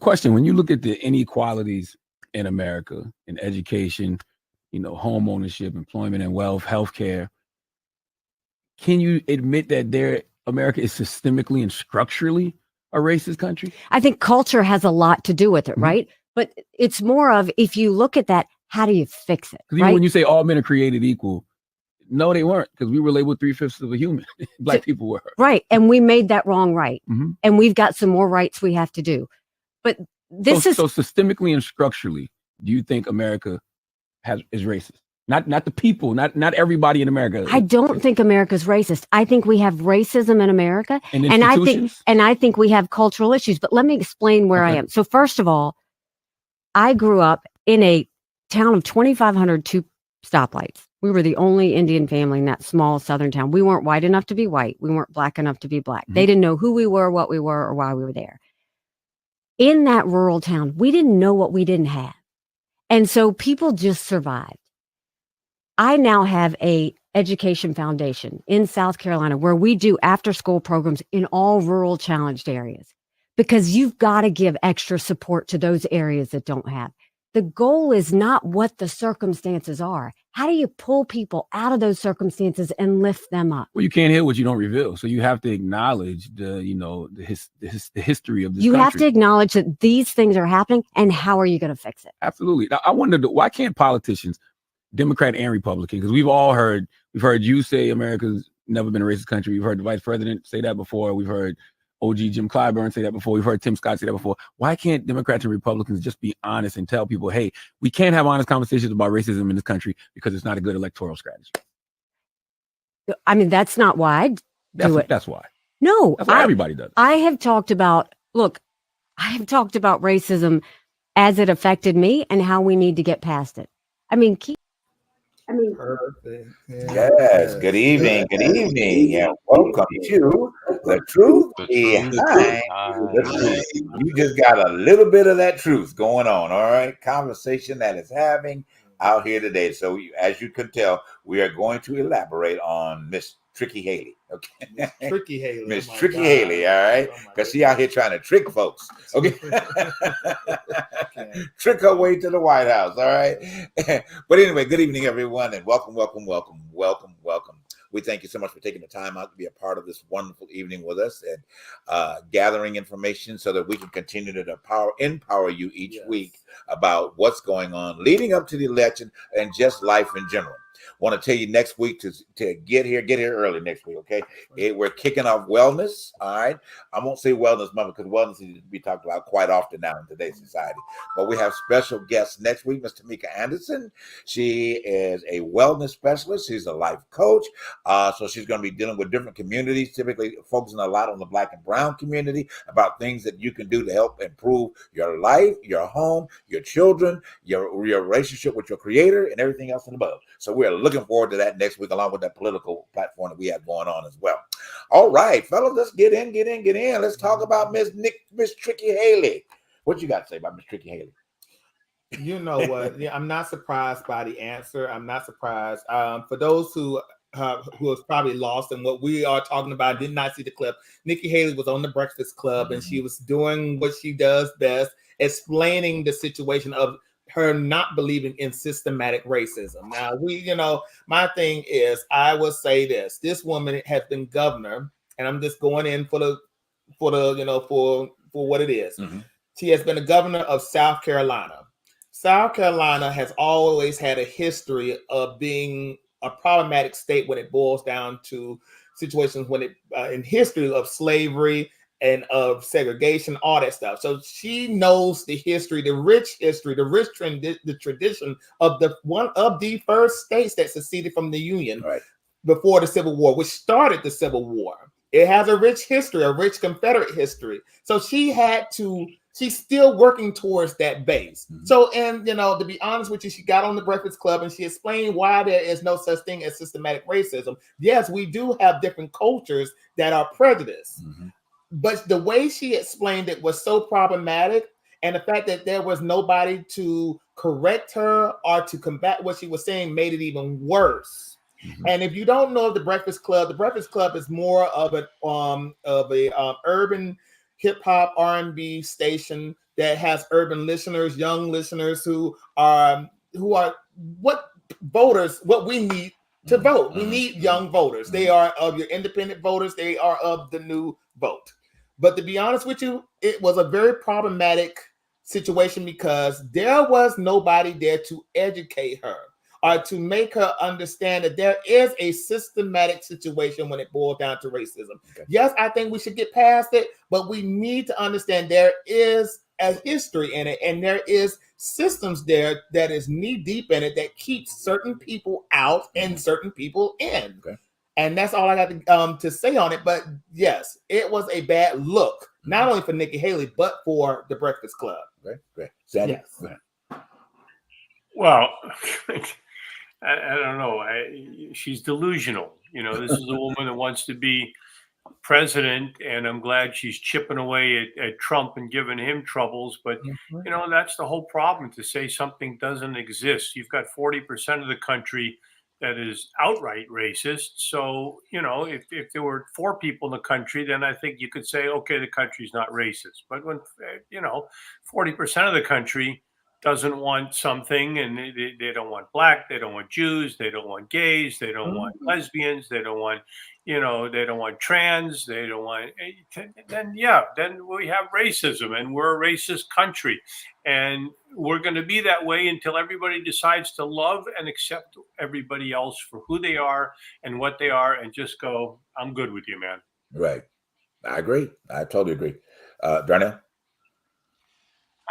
question: when you look at the inequalities in America, in education, home ownership, employment and wealth, healthcare, can you admit that America is systemically and structurally a racist country? I think culture has a lot to do with it, right? But it's more of, if you look at that, how do you fix it? Because even when you say all men are created equal, no, they weren't, because we were labeled 3/5 of a human. Black people were. Right. And we made that wrong right. And we've got some more rights we have to do. But this is... So systemically and structurally, do you think America is racist? Not the people, not everybody in America. I don't think America's racist. I think we have racism in America. And I think we have cultural issues. But let me explain where I am. So first of all, I grew up in a town of 2,500 two stoplights. We were the only Indian family in that small southern town. We weren't white enough to be white. We weren't black enough to be black. They didn't know who we were, what we were, or why we were there. In that rural town, we didn't know what we didn't have. And so people just survived. I now have a education foundation in South Carolina where we do after school programs in all rural challenged areas, because you've got to give extra support to those areas that don't have. The goal is not what the circumstances are. How do you pull people out of those circumstances and lift them up? Well, you can't hear what you don't reveal. So you have to acknowledge the history of this You country. have to acknowledge that these things are happening, and how are you going to fix it? Absolutely. Now, I wonder, why can't politicians, Democrat and Republican, because we've heard you say America's never been a racist country. We've heard the vice president say that before. We've heard OG Jim Clyburn say that before. We've heard Tim Scott say that before. Why can't Democrats and Republicans just be honest and tell people, hey, we can't have honest conversations about racism in this country because it's not a good electoral strategy? I mean, that's not why I do it. That's why. No. That's why everybody does it. I have talked about racism as it affected me and how we need to get past it. Perfect. Yes. Good evening. Good evening. And welcome to The Truth Behind the Truth. You just got a little bit of that truth going on. All right. Conversation that is having out here today. So as you can tell, we are going to elaborate on Miss Tricky Haley. Okay. Tricky Haley. Miss Tricky Haley, all right? Because she out here trying to trick folks. Okay. Trick her way to the White House, all right? But anyway, good evening, everyone, and welcome. We thank you so much for taking the time out to be a part of this wonderful evening with us and gathering information so that we can continue to empower you each week about what's going on leading up to the election and just life in general. Want to tell you next week to get here early next week, okay? We're kicking off wellness, all right? I won't say wellness month because wellness needs to be talked about quite often now in today's society. But we have special guests next week, Ms. Tamika Anderson. She is a wellness specialist. She's a life coach. So she's going to be dealing with different communities, typically focusing a lot on the Black and Brown community about things that you can do to help improve your life, your home, your children, your relationship with your creator, and everything else in above. So we're looking forward to that next week, along with that political platform that we have going on as well. All right, fellas, let's get in. Let's talk about Miss Tricky Haley. What you got to say about Miss Tricky Haley? You know what? I'm not surprised by the answer. I'm not surprised. For those who was probably lost in what we are talking about, did not see the clip. Nikki Haley was on the Breakfast Club, and she was doing what she does best, explaining the situation of her not believing in systematic racism. Now, my thing is, I will say this woman has been governor, and I'm just going in for what it is. She has been the governor of South Carolina. South Carolina has always had a history of being a problematic state when it boils down to situations in history of slavery and of segregation, all that stuff. So she knows the history, the rich tradition of one of the first states that seceded from the Union before the Civil War, which started the Civil War. It has a rich history, a rich Confederate history. So she's still working towards that base. So, and to be honest with you, she got on the Breakfast Club and she explained why there is no such thing as systematic racism. Yes, we do have different cultures that are prejudiced. But the way she explained it was so problematic, and the fact that there was nobody to correct her or to combat what she was saying made it even worse. And if you don't know the Breakfast Club is more of an urban hip hop R&B station that has urban listeners, young listeners who are what voters, what we need to vote. We need young voters. They are of your independent voters. They are of the new vote. But to be honest with you, it was a very problematic situation because there was nobody there to educate her or to make her understand that there is a systematic situation when it boils down to racism. Okay. Yes, I think we should get past it, but we need to understand there is a history in it, and there is systems there that is knee deep in it that keeps certain people out and certain people in. Okay. And that's all I got to say on it. But yes, it was a bad look, not only for Nikki Haley, but for the Breakfast Club. Okay, great. Sandy? Yes. Well, I don't know. She's delusional. You know, this is a woman that wants to be president, and I'm glad she's chipping away at Trump and giving him troubles. But, you know, that's the whole problem, to say something doesn't exist. You've got 40% of the country that is outright racist. So, you know, if there were 4 people in the country, then I think you could say, okay, the country's not racist. But when, you know, 40% of the country doesn't want something, and they don't want black, they don't want Jews, they don't want gays, they don't want lesbians, they don't want, you know, they don't want trans, they don't want, then we have racism, and we're a racist country, and we're going to be that way until everybody decides to love and accept everybody else for who they are and what they are, and just go, I'm good with you, man. Right. I agree. I totally agree. Darnell?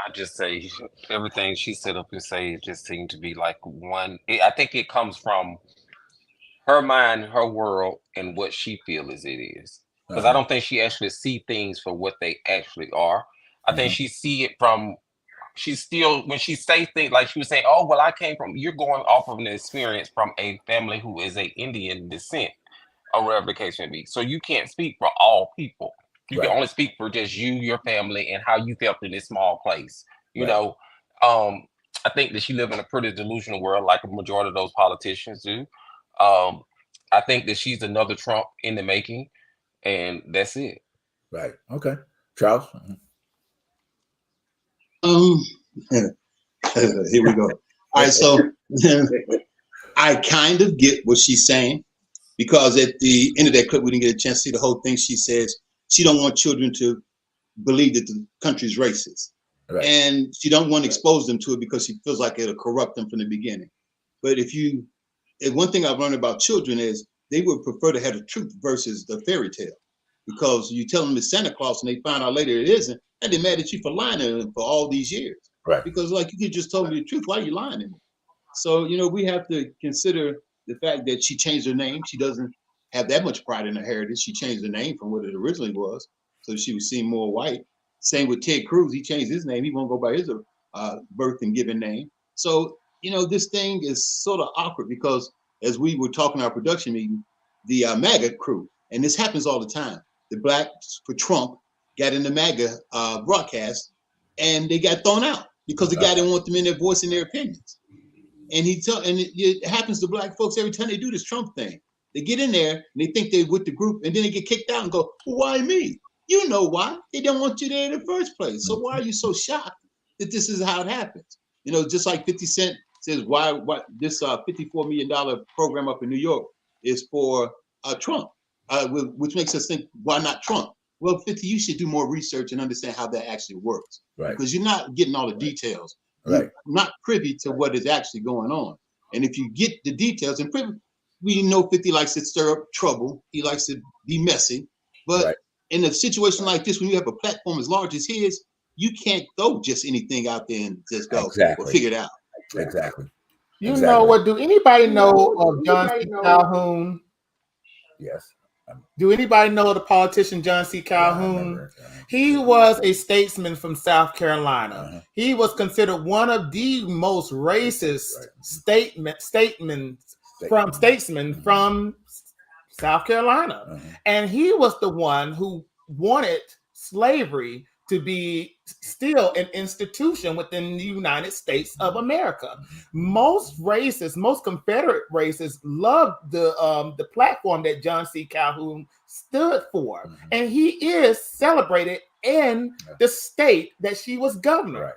I just say everything she said up and say just seemed to be like one. I think it comes from her mind, her world, and what she feels it is. Because I don't think she actually see things for what they actually are. I think she see it from. She's still, when she say things like she was saying, "Oh, well, I came from." You're going off of an experience from a family who is a Indian descent, or whatever the case may be. So you can't speak for all people. You can only speak for just you, your family, and how you felt in this small place. You know, I think that she lives in a pretty delusional world, like a majority of those politicians do. I think that she's another Trump in the making, and that's it. Right. Okay. Charles? Here we go. All right, so I kind of get what she's saying, because at the end of that clip, we didn't get a chance to see the whole thing. She says she don't want children to believe that the country's racist. Right. And she don't want to expose them to it because she feels like it'll corrupt them from the beginning. But one thing I've learned about children is they would prefer to have the truth versus the fairy tale, because you tell them it's Santa Claus and they find out later it isn't, and they're mad at you for lying to them for all these years. Right. Because like, you could just tell me the truth. Why are you lying to me? So, you know, we have to consider the fact that she changed her name. She doesn't have that much pride in her heritage. She changed the name from what it originally was, so she would seem more white. Same with Ted Cruz. He changed his name. He won't go by his birth and given name. So, you know, this thing is sort of awkward because, as we were talking in our production meeting, the MAGA crew, and this happens all the time, the blacks for Trump got in the MAGA broadcast, and they got thrown out because the guy didn't want them in there voicing their opinions. And it happens to black folks every time they do this Trump thing. They get in there and they think they're with the group, and then they get kicked out and go, well, why me? You know why. They don't want you there in the first place. So why are you so shocked that this is how it happens? You know, just like 50 Cent says, why this $54 million program up in New York is for Trump, which makes us think, why not Trump? Well, 50, you should do more research and understand how that actually works. Right. Because you're not getting all the details. Right. You're not privy to what is actually going on. And if you get the details, and we know 50 likes to stir up trouble. He likes to be messy. But in a situation like this, when you have a platform as large as his, you can't throw just anything out there and just go figure it out. Exactly. You know what? Do anybody know of John C. Calhoun? Yes. Do anybody know the politician John C. Calhoun? He was a statesman from South Carolina. He was considered one of the most racist statesmen from South Carolina. And he was the one who wanted slavery to be still an institution within the United States of America. Most racists, most Confederate racists loved the platform that John C. Calhoun stood for. And he is celebrated in the state that she was governor, Right.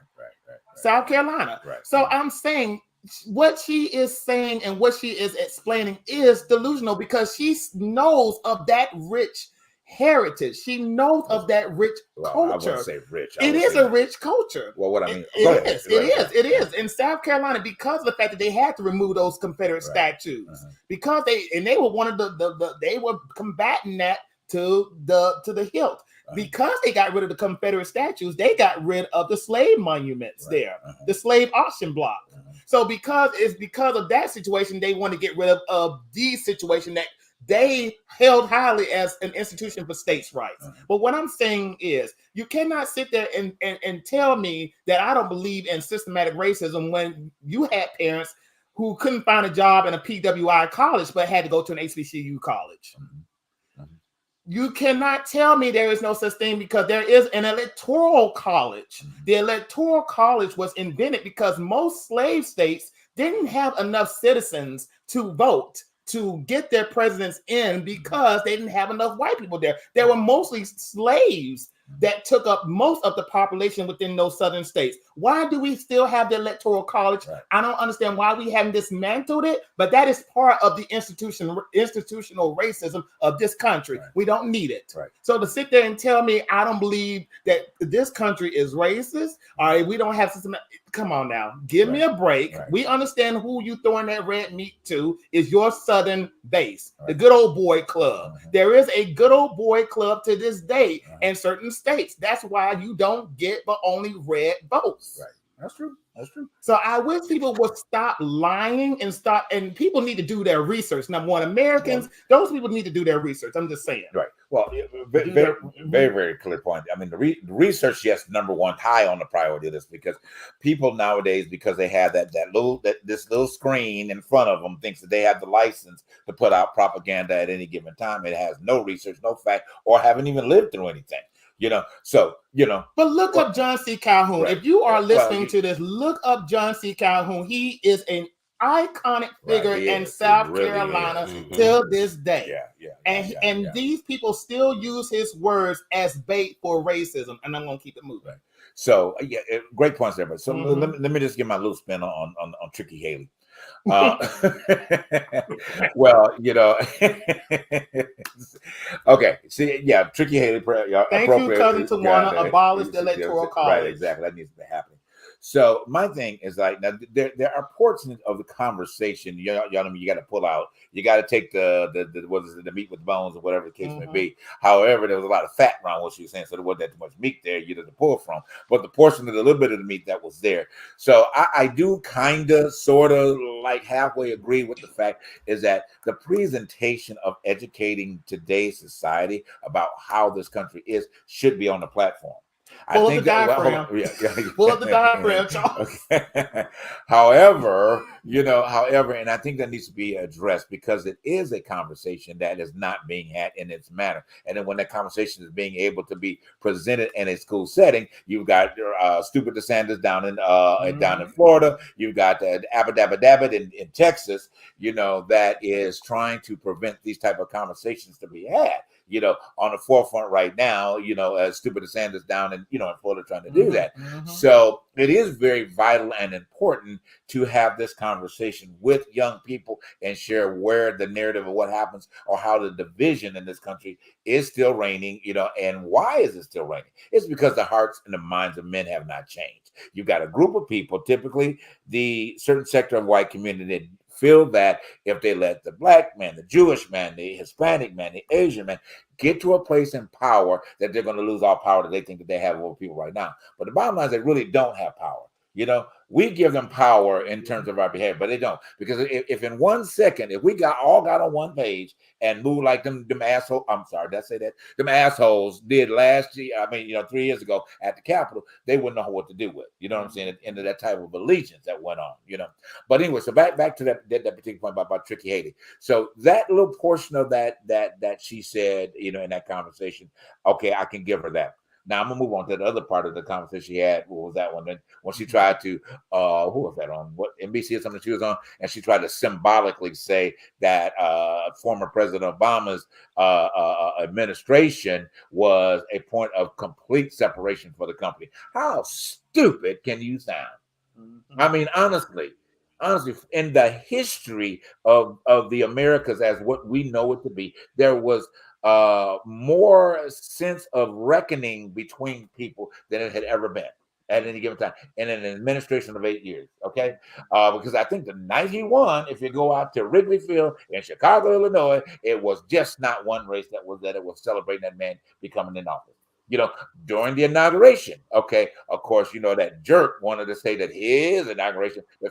South Carolina. Right. So I'm saying what she is saying and what she is explaining is delusional because she knows of that rich heritage. She knows of that rich Well, I culture. wouldn't say rich. It is a rich culture. Well, what I mean, It is. In South Carolina, because of the fact that they had to remove those Confederate statues, because they were one of they were combating that to the hilt. Because they got rid of the Confederate statues, they got rid of the slave monuments there, the slave auction block. So because of that situation, they want to get rid of the situation that they held highly as an institution for states' rights. But what I'm saying is, you cannot sit there and tell me that I don't believe in systematic racism when you had parents who couldn't find a job in a PWI college but had to go to an HBCU college. You cannot tell me there is no such thing because there is an electoral college. The electoral college was invented because most slave states didn't have enough citizens to vote to get their presidents in because they didn't have enough white people there. There were mostly slaves that took up most of the population within those southern states. Why do we still have the electoral college? I don't understand why we haven't dismantled it, but that is part of the institutional racism of this country. We don't need it. So to sit there and tell me I don't believe that this country is racist, all right, we don't have system. Come on now, give me a break. We understand who you throwing that red meat to is your southern base, the good old boy club. There is a good old boy club to this day in certain states. That's why you don't get but only red votes. That's true. So I wish people would stop lying and people need to do their research. Number one, Americans, those people need to do their research. I'm just saying. Well, very, very clear point. I mean, the research, yes, number one, high on the priority list because people nowadays, because they have this little screen in front of them, thinks that they have the license to put out propaganda at any given time. It has no research, no fact, or haven't even lived through anything. But look up John C. Calhoun. If you are listening to this, look up John C. Calhoun. He is an iconic figure in South Carolina till this day. And these people still use his words as bait for racism. And I'm going to keep it moving. So, great points there. But so let me just get my little spin on Tricky Haley. Well, okay. See, Tricky Haley. Thank you, cousin Tawana. Abolish the electoral college. Right, exactly. That needs to be happening. So my thing is like now there are portions of the conversation you got to pull out. You got to take the meat with the bones or whatever the case may be. However, there was a lot of fat around what she was saying, so there wasn't that too much meat there to pull from. But the portion of the little bit of the meat that was there, so I do kind of sort of like halfway agree with the fact is that the presentation of educating today's society about how this country is should be on the platform. Pull up the diaphragm. Pull up the diaphragm, Charles. Okay. However, and I think that needs to be addressed because it is a conversation that is not being had in its manner. And then when that conversation is being able to be presented in a school setting, you've got Stupid DeSantis down in Florida. You've got Abba in Texas. That is trying to prevent these type of conversations to be had. On the forefront right now, as Stupid DeSantis down in Florida trying to do that. So it is very vital and important to have this conversation with young people and share where the narrative of what happens or how the division in this country is still reigning, and why is it still reigning? It's because the hearts and the minds of men have not changed. You've got a group of people, typically the certain sector of white community, feel that if they let the black man, the Jewish man, the Hispanic man, the Asian man get to a place in power, that they're going to lose all power that they think that they have over people right now. But the bottom line is they really don't have power. We give them power in terms of our behavior, but they don't. Because if in 1 second, if we all got on one page and moved like them assholes, I'm sorry, did I say that? Them assholes did last year, 3 years ago at the Capitol, they wouldn't know what to do with. You know what I'm saying? Into that type of allegiance that went on, But anyway, so back to that particular point about Tricky Haley. So that little portion of that she said, in that conversation, okay, I can give her that. Now I'm gonna move on to the other part of the conversation she had. What was that one? When she tried to, who was that on? What, NBC or something she was on, and she tried to symbolically say that former President Obama's administration was a point of complete separation for the company. How stupid can you sound? I mean, honestly, in the history of the Americas as what we know it to be, there was more sense of reckoning between people than it had ever been at any given time in an administration of 8 years. Okay, because I think the night he won, if you go out to Wrigley Field in Chicago, Illinois, it was just not one race that it was celebrating that man becoming in office. You know, during the inauguration, okay, of course, you know, that jerk wanted to say that his inauguration, the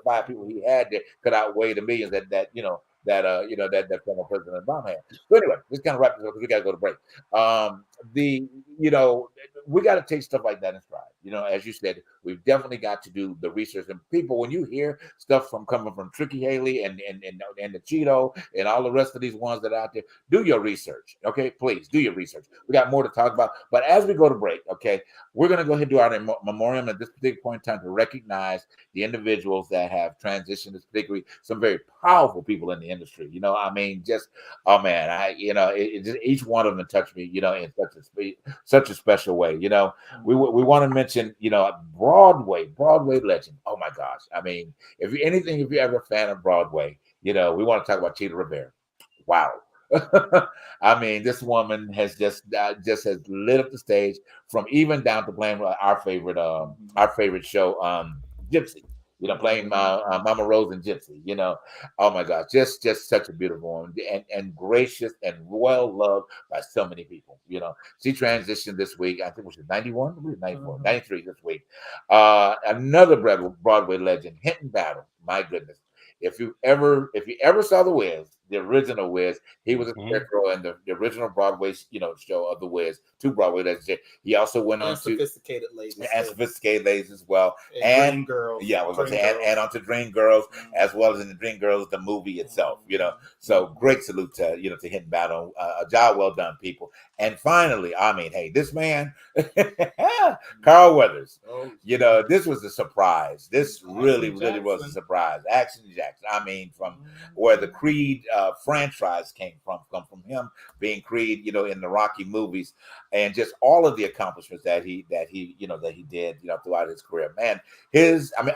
5 people he had there could outweigh the millions that former President Obama had. So anyway, this kind of wraps it up because we got to go to break. We got to take stuff like that in stride. You know, as you said, we've definitely got to do the research. And people, when you hear stuff coming from Tricky Haley and the Cheeto and all the rest of these ones that are out there, do your research. Okay, please do your research. We got more to talk about. But as we go to break, okay, we're going to go ahead and do our memoriam at this particular point in time to recognize the individuals that have transitioned, particularly some very powerful people in the industry. You know, I mean, just, oh man, just each one of them touched me, you know, in such a special way. You know, we want to mention, you know, Broadway legend. Oh my gosh. I mean, if you're ever a fan of Broadway, you know, we want to talk about Chita Rivera. Wow. I mean, this woman has just has lit up the stage, from even down to playing our favorite show, Gypsy. You know, playing Mama Rose and Gypsy. You know, oh my gosh, just such a beautiful woman, and gracious and well loved by so many people. You know, she transitioned this week. I think it was 91, 94, 93 this week. Another Broadway legend, Hinton Battle. My goodness. If you ever saw The Wiz, the original Wiz, he was a scarecrow in the original Broadway, you know, show of The Wiz. 2 Broadway legends. He also went on to Sophisticated Ladies as well, and Dream Girls. Yeah, and onto Dream Girls, as well as in the Dream Girls, the movie itself. You know, so great salute to Hinton Battle. A job well done, people. And finally, I mean, hey, this man, Carl Weathers. You know, this was a surprise. This really was a surprise. Action Jackson. I mean, from where the Creed franchise came from him being Creed, you know, in the Rocky movies, and just all of the accomplishments that he did, you know, throughout his career. Man,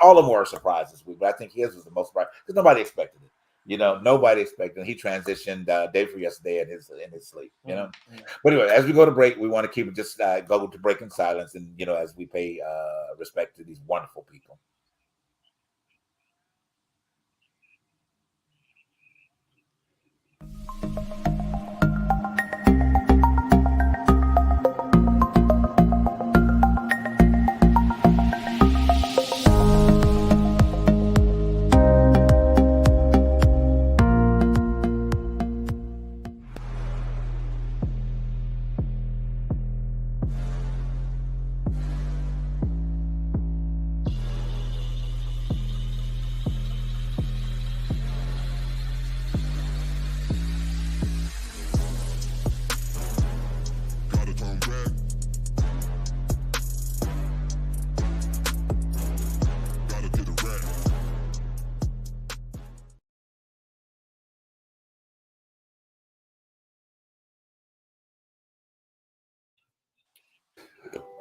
all of them were a surprise this week, but I think his was the most surprise because nobody expected it. You know, nobody expected. He transitioned day for yesterday in his sleep. You know, but anyway, as we go to break, we want to keep it just go to break in silence, and you know, as we pay respect to these wonderful people.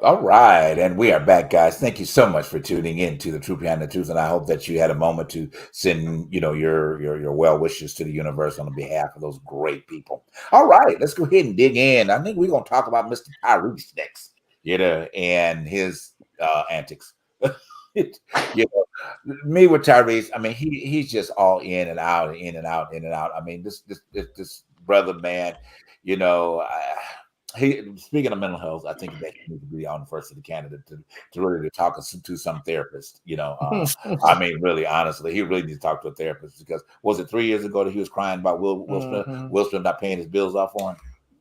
All right, and we are back, guys. Thank you so much for tuning in to the Truth Behind the Truth, and I hope that you had a moment to send, you know, your well wishes to the universe on behalf of those great people. All right, let's go ahead and dig in. I think we're gonna talk about Mr. Tyrese next, you know, and his antics. You know, me with Tyrese, I mean, he's just all in and out, in and out, in and out. I mean, this brother, man, you know. Speaking of mental health, I think that he needs to be on the first of the candidate to really talk to some therapist. You know, I mean, really, honestly, he really needs to talk to a therapist, because was it 3 years ago that he was crying about Will Smith not paying his bills off for him?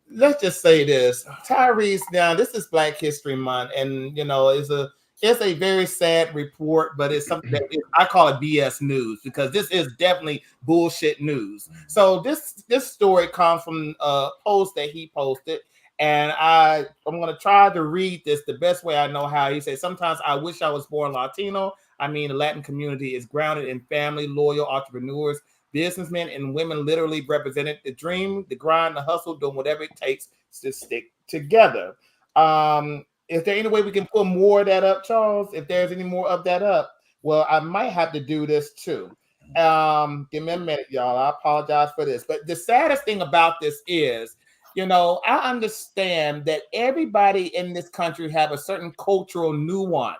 Let's just say this, Tyrese. Now, this is Black History Month, and you know, it's a very sad report, but it's something that I call it BS news, because this is definitely bullshit news. So this story comes from a post that he posted. And I'm going to try to read this the best way I know how. He said, sometimes I wish I was born Latino. I mean, the Latin community is grounded in family, loyal entrepreneurs, businessmen, and women literally represented the dream, the grind, the hustle, doing whatever it takes to stick together. Is there any way we can pull more of that up, Charles? If there's any more of that up, well, I might have to do this too. Give me a minute, y'all. I apologize for this. But the saddest thing about this is, you know, I understand that everybody in this country have a certain cultural nuance.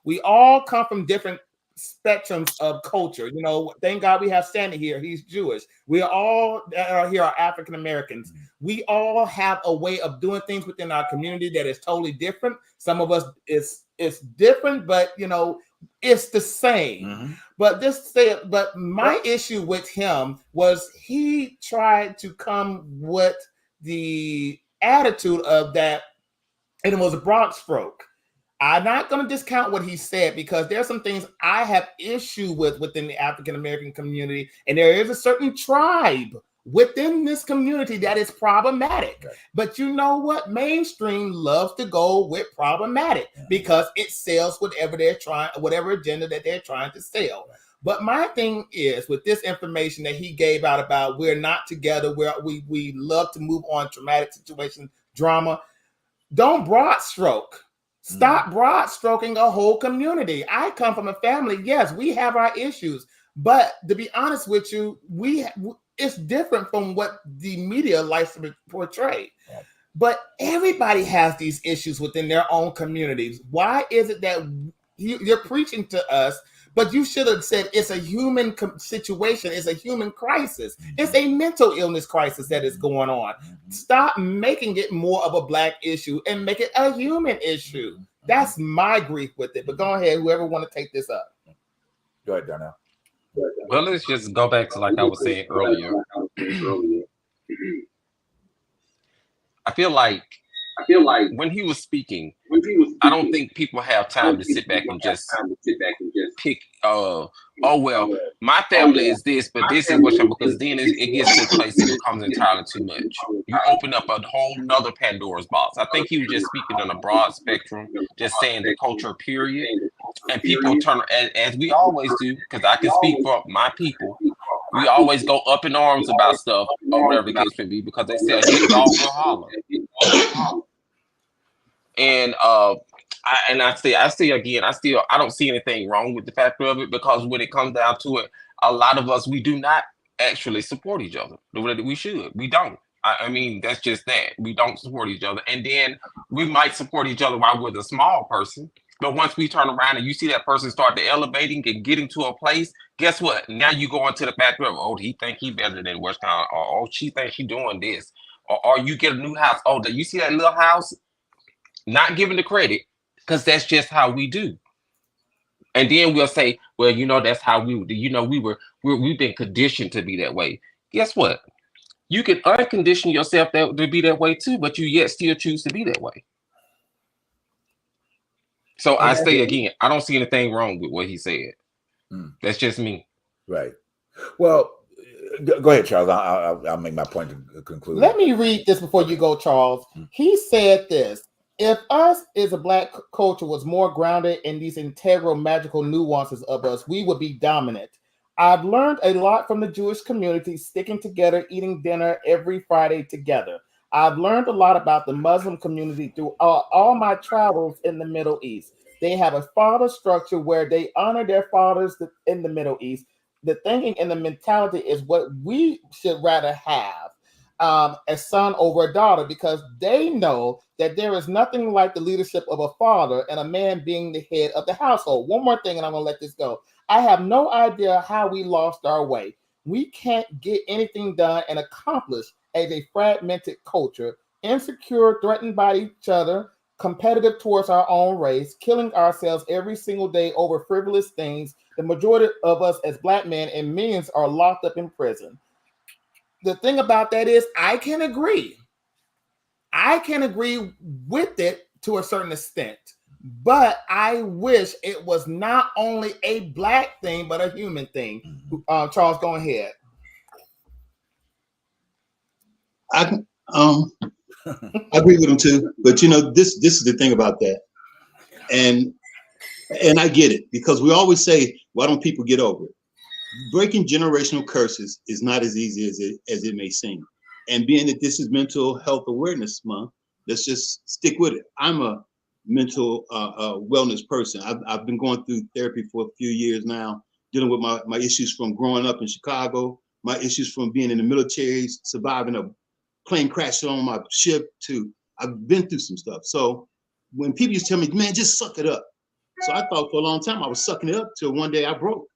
We all come from different spectrums of culture. You know, thank God we have Sandy here. He's Jewish. We all that are here are African Americans. We all have a way of doing things within our community that is totally different. Some of us it's different, but you know, it's the same. But my issue with him was he tried to come with the attitude of that, and it was a broad stroke. I'm not going to discount what he said because there are some things I have issue with within the African American community, and there is a certain tribe within this community that is problematic. Okay. But you know what? Mainstream loves to go with problematic because it sells whatever agenda that they're trying to sell. Right. But my thing is with this information that he gave out about we're not together, we love to move on traumatic situation, drama. Don't broad stroke. Stop broad stroking a whole community. I come from a family. Yes, we have our issues, but to be honest with you, it's different from what the media likes to portray. Yeah. But everybody has these issues within their own communities. Why is it that you're preaching to us, but you should have said it's a human situation, it's a human crisis. It's a mental illness crisis that is going on. Stop making it more of a Black issue and make it a human issue. That's my grief with it. But go ahead, whoever want to take this up. Go ahead, Darnell. Well, let's just go back to like I was saying earlier. I feel like when he was speaking, I don't think people have time to sit back and just pick. Oh well, my family is this, but this is what. Because then it gets to a place that becomes entirely too much. You open up a whole nother Pandora's box. I think he was just speaking on a broad spectrum, just saying the culture period, and people turn as we always do. Because I can speak for my people. We always go up in arms about stuff or whatever the case may be because they say hit dog will holler. And I don't see anything wrong with the factor of it because when it comes down to it, a lot of us we do not actually support each other the way that we should. We don't. I mean, that's just that. We don't support each other. And then we might support each other while we're the small person. But once we turn around and you see that person start to elevating and getting to a place, guess what? Now you go into the factor of, oh, he think he better than Westtown, or oh, she think she doing this. Or you get a new house. Oh, do you see that little house? Not giving the credit, because that's just how we do. And then we'll say, well, you know, that's how we've been conditioned to be that way. Guess what? You can uncondition yourself to be that way too, but you yet still choose to be that way. So I say again, I don't see anything wrong with what he said. That's just me. Right. Well, go ahead, Charles. I'll make my point to conclude. Let me read this before you go, Charles. He said this. If us as a Black culture was more grounded in these integral, magical nuances of us, we would be dominant. I've learned a lot from the Jewish community, sticking together, eating dinner every Friday together. I've learned a lot about the Muslim community through all my travels in the Middle East. They have a father structure where they honor their fathers in the Middle East. The thinking and the mentality is what we should rather have. A son over a daughter, because they know that there is nothing like the leadership of a father and a man being the head of the household. One more thing, and I'm going to let this go. I have no idea how we lost our way. We can't get anything done and accomplish as a fragmented culture, insecure, threatened by each other, competitive towards our own race, killing ourselves every single day over frivolous things. The majority of us as Black men and millions are locked up in prison. The thing about that is I can agree. I can agree with it to a certain extent, but I wish it was not only a Black thing, but a human thing. Charles, go ahead. I agree with him too. But this is the thing about that, and I get it, because we always say, why don't people get over it? Breaking generational curses is not as easy as it may seem. And being that this is Mental Health Awareness Month, let's just stick with it. I'm a mental wellness person. I've been going through therapy for a few years now, dealing with my issues from growing up in Chicago, my issues from being in the military, surviving a plane crash on my ship, to I've been through some stuff. So when people used to tell me, man, just suck it up. So I thought for a long time I was sucking it up till one day I broke.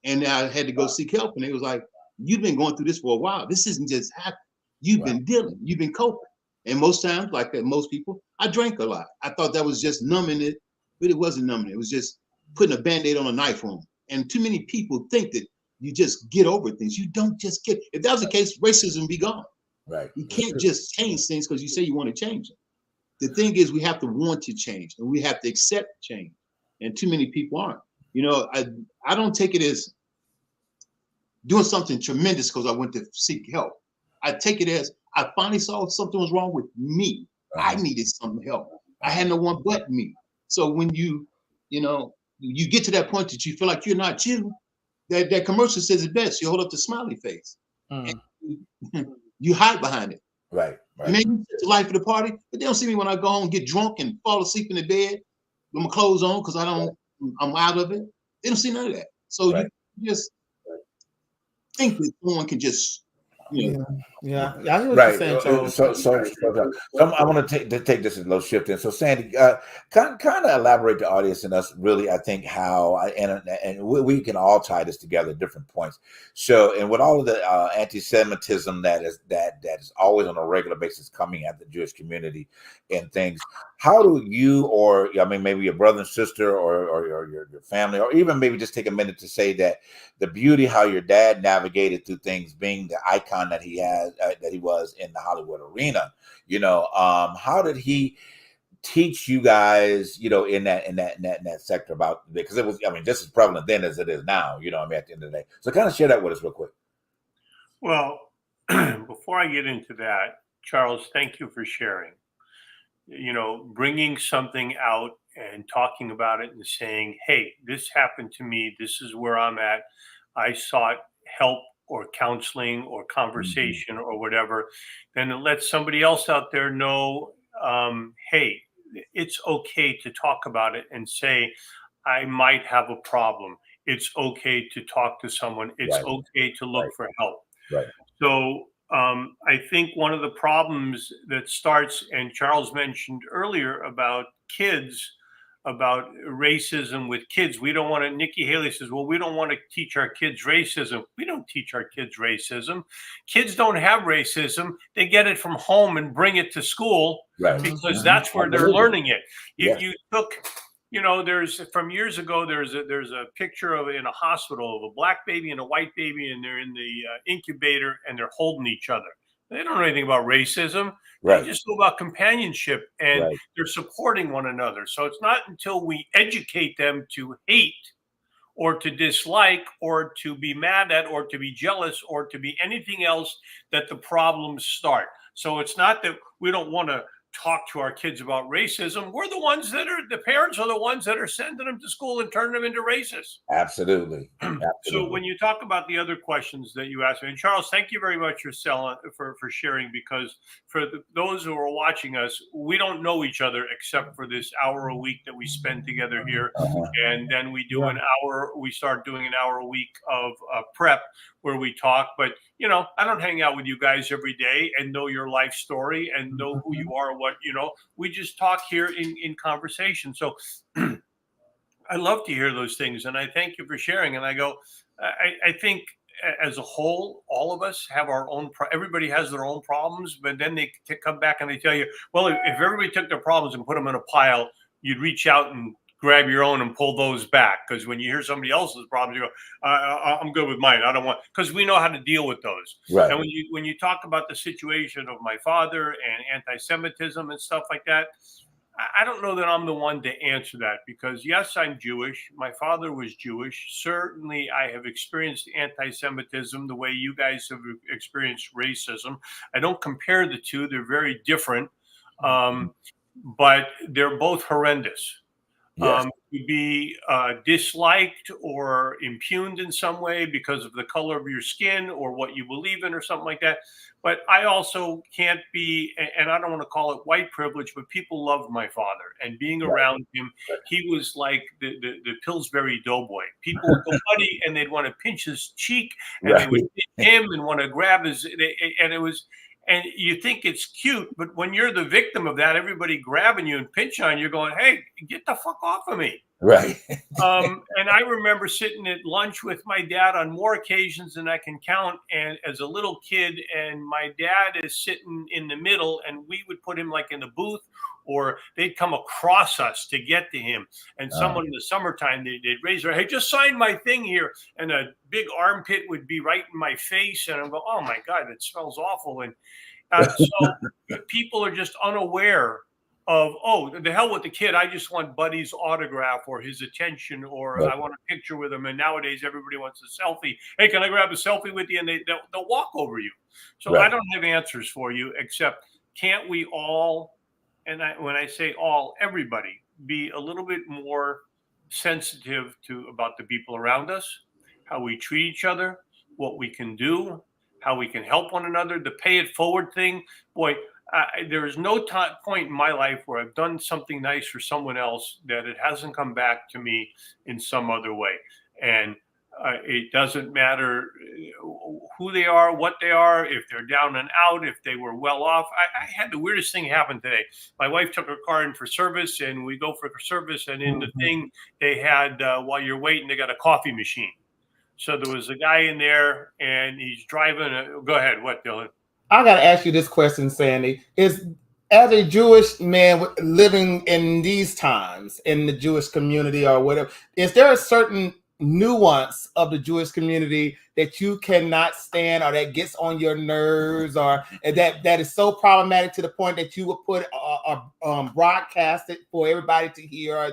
And I had to go seek help. And it was like, you've been going through this for a while. This isn't just happening. You've been dealing, you've been coping. And most times, like most people, I drank a lot. I thought that was just numbing it, but it wasn't numbing it. It was just putting a Band-Aid on a knife wound. And too many people think that you just get over things. You don't just get, if that was the case, racism would be gone. Right. You can't just change things because you say you want to change them. The thing is, we have to want to change, and we have to accept change. And too many people aren't. I don't take it as doing something tremendous because I went to seek help. I take it as I finally saw something was wrong with me. I needed some help. I had no one but me. So when you get to that point that you feel like you're not you, that commercial says it best. You hold up the smiley face. And you hide behind it. Right. Maybe it's the life of the party, but they don't see me when I go home and get drunk and fall asleep in the bed with my clothes on because I'm out of it. They don't see none of that. So you just think that someone can just, I hear what right. you're saying, Charles. So I want to take this a little shift in. So Sandy, kind of elaborate the audience and us really, I think how and we can all tie this together at different points. So, and with all of the anti-Semitism that is always on a regular basis coming at the Jewish community and things, how do you, or I mean, maybe your brother and sister or your family, or even maybe just take a minute to say that the beauty how your dad navigated through things, being the icon that he has, that he was in the Hollywood arena, how did he teach you guys, in that sector about, because it was, I mean, just as prevalent then as it is now, at the end of the day. So kind of share that with us real quick. Well, before I get into that, Charles, thank you for sharing. Bringing something out and talking about it and saying, hey, this happened to me. This is where I'm at. I sought help or counseling or conversation or whatever. Then it lets somebody else out there know, hey, it's okay to talk about it and say, I might have a problem. It's okay to talk to someone. It's okay to look for help. Right. So I think one of the problems that starts, and Charles mentioned earlier about kids, about racism with kids. We don't want to, Nikki Haley says, well, we don't want to teach our kids racism. We don't teach our kids racism. Kids don't have racism. They get it from home and bring it to school because that's where they're learning it. If you took, there's from years ago, there's a picture of in a hospital of a black baby and a white baby, and they're in the incubator and they're holding each other. They don't know anything about racism. They just know about companionship, and they're supporting one another. So it's not until we educate them to hate or to dislike or to be mad at or to be jealous or to be anything else that the problems start. So it's not that we don't want to talk to our kids about racism. We're the ones the parents are the ones that are sending them to school and turning them into racists. Absolutely. So when you talk about the other questions that you asked me, and Charles, thank you very much for sharing, because for those who are watching us, we don't know each other except for this hour a week that we spend together here. And then we do we start doing an hour a week of prep where we talk. But, I don't hang out with you guys every day and know your life story and know who you are, we just talk here in conversation. So I love to hear those things, and I thank you for sharing. And I go, I think as a whole, all of us have our own, everybody has their own problems, but then they come back and they tell you, well, if everybody took their problems and put them in a pile, you'd reach out and grab your own and pull those back. Because when you hear somebody else's problems, you go, I'm good with mine. I don't want, because we know how to deal with those. Right. And when you talk about the situation of my father and anti-Semitism and stuff like that, I don't know that I'm the one to answer that, because yes, I'm Jewish. My father was Jewish. Certainly, I have experienced anti-Semitism the way you guys have experienced racism. I don't compare the two; they're very different, but they're both horrendous. Yes. To be disliked or impugned in some way because of the color of your skin or what you believe in or something like that. But I also can't be, and I don't want to call it white privilege, but people loved my father, and being around him, he was like the Pillsbury Doughboy. People would go buddy, and they'd want to pinch his cheek, and they would hit him and want to grab his, and it was. And you think it's cute, but when you're the victim of that, everybody grabbing you and pinching on you, going, "Hey, get the fuck off of me!" Right. And I remember sitting at lunch with my dad on more occasions than I can count, and as a little kid, and my dad is sitting in the middle, and we would put him like in the booth, or they'd come across us to get to him. And someone in the summertime, they'd raise their, "Hey, just sign my thing here," and a big armpit would be right in my face, and I'm going, "Oh my God, it smells awful." And so people are just unaware of, oh, the hell with the kid. I just want Buddy's autograph or his attention, or I want a picture with him. And nowadays everybody wants a selfie. "Hey, can I grab a selfie with you?" And they'll walk over you. So I don't have answers for you, except can't we all, and when I say all, everybody, be a little bit more sensitive about the people around us, how we treat each other, what we can do, how we can help one another, the pay it forward thing. Boy, there is no point in my life where I've done something nice for someone else that it hasn't come back to me in some other way. And it doesn't matter who they are, what they are, if they're down and out, if they were well off. I had the weirdest thing happen today. My wife took her car in for service, and we go for service, and in the thing they had, while you're waiting, they got a coffee machine. So there was a guy in there, and he's driving. Go ahead. What, Dylan? I got to ask you this question, Sandy. As a Jewish man living in these times in the Jewish community or whatever, is there a certain nuance of the Jewish community that you cannot stand, or that gets on your nerves, or that is so problematic to the point that you would put broadcast it for everybody to hear, or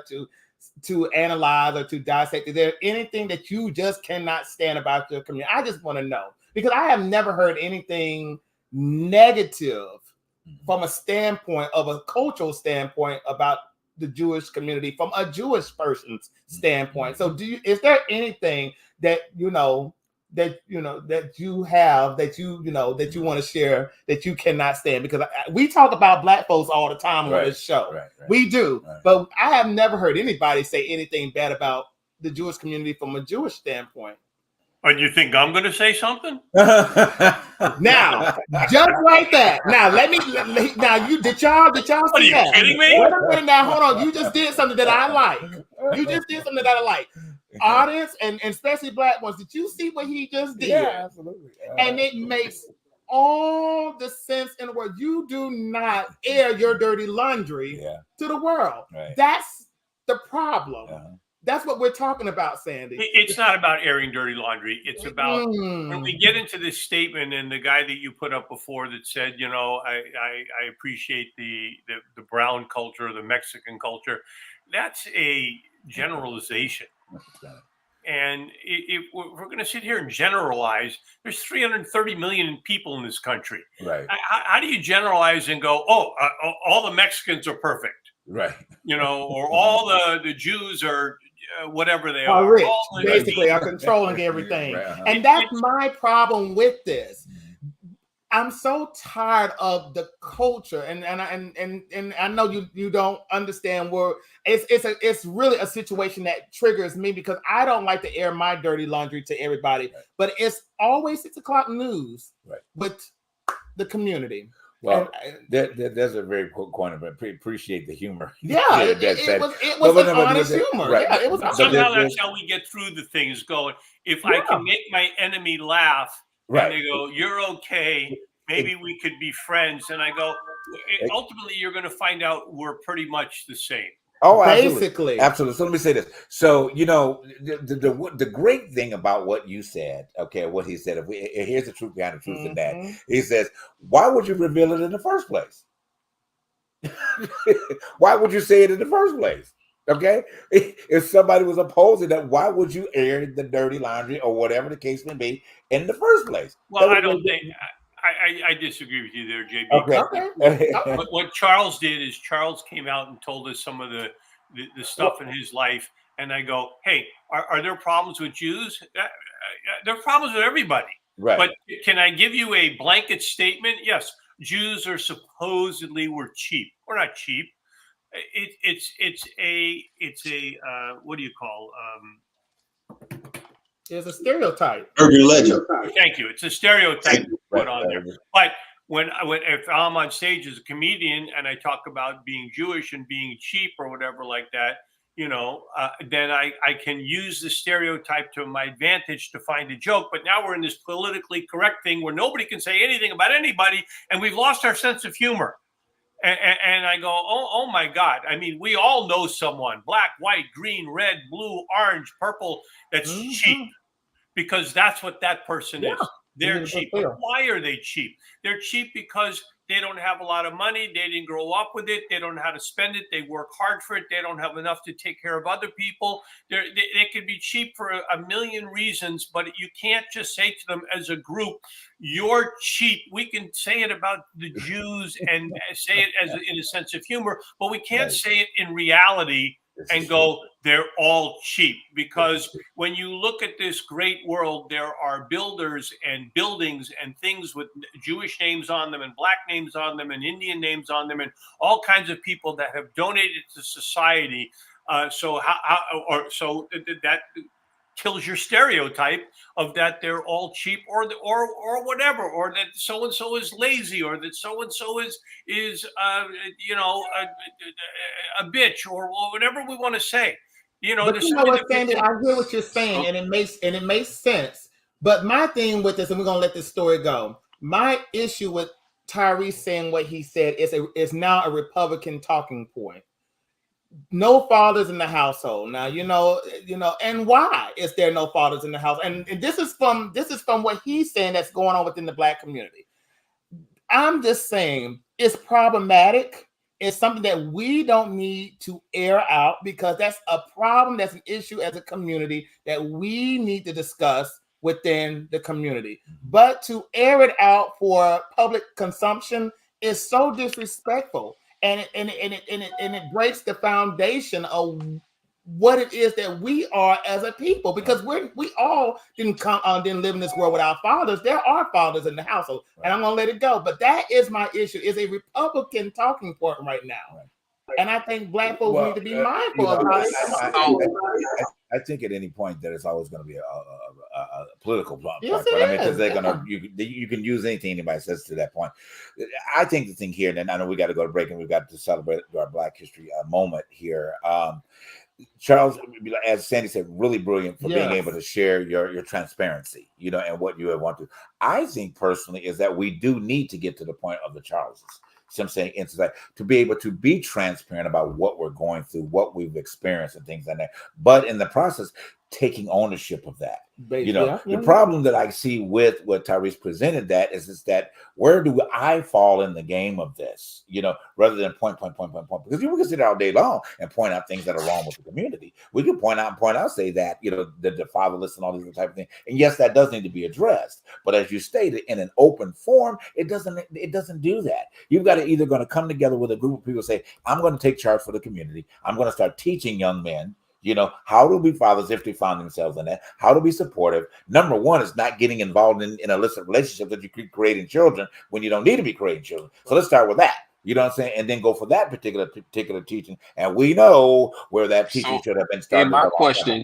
to analyze, or to dissect? Is there anything that you just cannot stand about your community? I just want to know, because I have never heard anything negative from a standpoint of a cultural standpoint about the Jewish community from a Jewish person's standpoint. So is there anything that you have that you want to share that you cannot stand? Because we talk about Black folks all the time on this show. Right. We do. Right. But I have never heard anybody say anything bad about the Jewish community from a Jewish standpoint. And you think I'm going to say something? Now, just like that. Now, now did y'all see that? Are you kidding me? Wait a minute now, hold on. You just did something that I like. Audience, and especially Black ones, did you see what he just did? Yeah, absolutely. And it makes all the sense in the world. You do not air your dirty laundry to the world. Right. That's the problem. That's what we're talking about, Sandy. It's not about airing dirty laundry. It's about when we get into this statement, and the guy that you put up before that said, I appreciate the brown culture, the Mexican culture. That's a generalization. And if we're going to sit here and generalize, there's 330 million people in this country. Right. How do you generalize and go, all the Mexicans are perfect? Right. Or all the Jews are whatever they are rich, basically, are controlling everything. Right. And that's my problem with this. I'm so tired of the culture, and I know you don't understand where it's really a situation that triggers me, because I don't like to air my dirty laundry to everybody. Right. But it's always 6 o'clock news with the community. Well, there's a very quick point of it. Appreciate the humor. Yeah, it was an honest humor. Right. Yeah, it was. Somehow that's how we get through the things. Going, if I can make my enemy laugh, and they go, "You're okay. Maybe we could be friends." And I go, ultimately, you're going to find out we're pretty much the same. Oh, absolutely. Absolutely. So let me say this. So, the great thing about what you said, what he said, here's the truth behind the truth in that. He says, why would you reveal it in the first place? Why would you say it in the first place? Okay, if somebody was opposing that, why would you air the dirty laundry or whatever the case may be in the first place? Well, I don't think I disagree with you there, JB. Okay. What Charles did is Charles came out and told us some of the stuff in his life, and I go, hey, are there problems with Jews? There are problems with everybody. Right. But can I give you a blanket statement? Yes, Jews are supposedly we're cheap. We're not cheap. It's a what do you call? It's a stereotype. Urban legend. Thank you. It's a stereotype put on there. But if I'm on stage as a comedian and I talk about being Jewish and being cheap or whatever like that, then I can use the stereotype to my advantage to find a joke. But now we're in this politically correct thing where nobody can say anything about anybody, and we've lost our sense of humor. And I go, oh my God. I mean, we all know someone, black, white, green, red, blue, orange, purple, that's cheap, because that's what that person is. They're cheap. But why are they cheap? They're cheap because they don't have a lot of money. They didn't grow up with it. They don't know how to spend it. They work hard for it. They don't have enough to take care of other people. They could be cheap for a million reasons, but you can't just say to them as a group, you're cheap. We can say it about the Jews and say it as in a sense of humor, but we can't say it in reality and go, they're all cheap. Because when you look at this great world, there are builders and buildings and things with Jewish names on them and black names on them and Indian names on them and all kinds of people that have donated to society. So that kills your stereotype of that they're all cheap or whatever, or that so and so is lazy, or that so and so is a bitch, or whatever we want to say. But you know what, Sandy? I hear what you're saying, and it makes sense. But my thing with this, and we're gonna let this story go. My issue with Tyrese saying what he said is now a Republican talking point. No fathers in the household. Now, and why is there no fathers in the house? And this is from what he's saying that's going on within the black community. I'm just saying it's problematic. It's something that we don't need to air out, because that's a problem, that's an issue as a community that we need to discuss within the community. But to air it out for public consumption is so disrespectful. And it breaks the foundation of what it is that we are as a people, because we all didn't live in this world without fathers. There are fathers in the household, and I'm gonna let it go. But that is my issue: is a Republican talking point right now, and I think black folks need to be mindful of how. I think at any point that it's always going to be a political point. Yes, I mean, because they're going to you can use anything anybody says to that point. I think the thing here, and I know we got to go to break and we've got to celebrate our Black History moment here. Charles, as Sandy said, really brilliant for being able to share your transparency, and what you want to. I think personally is that we do need to get to the point of the Charleses. I'm saying in society, to be able to be transparent about what we're going through, what we've experienced, and things like that. But in the process, taking ownership of that. The problem that I see with what Tyrese presented is that where do I fall in the game of this? Rather than point. Because we can sit there all day long and point out things that are wrong with the community. We can point out, say that, the fatherless and all these type of things. And yes, that does need to be addressed. But as you stated, in an open forum, it doesn't do that. You've got to either going to come together with a group of people and say, I'm going to take charge for the community. I'm going to start teaching young men how to be fathers if they find themselves in that, how to be supportive. Number one is not getting involved in illicit relationships that you keep creating children when you don't need to be creating children. So let's start with that. You know what I'm saying? And then go for that particular teaching. And we know where that teaching should have been started. And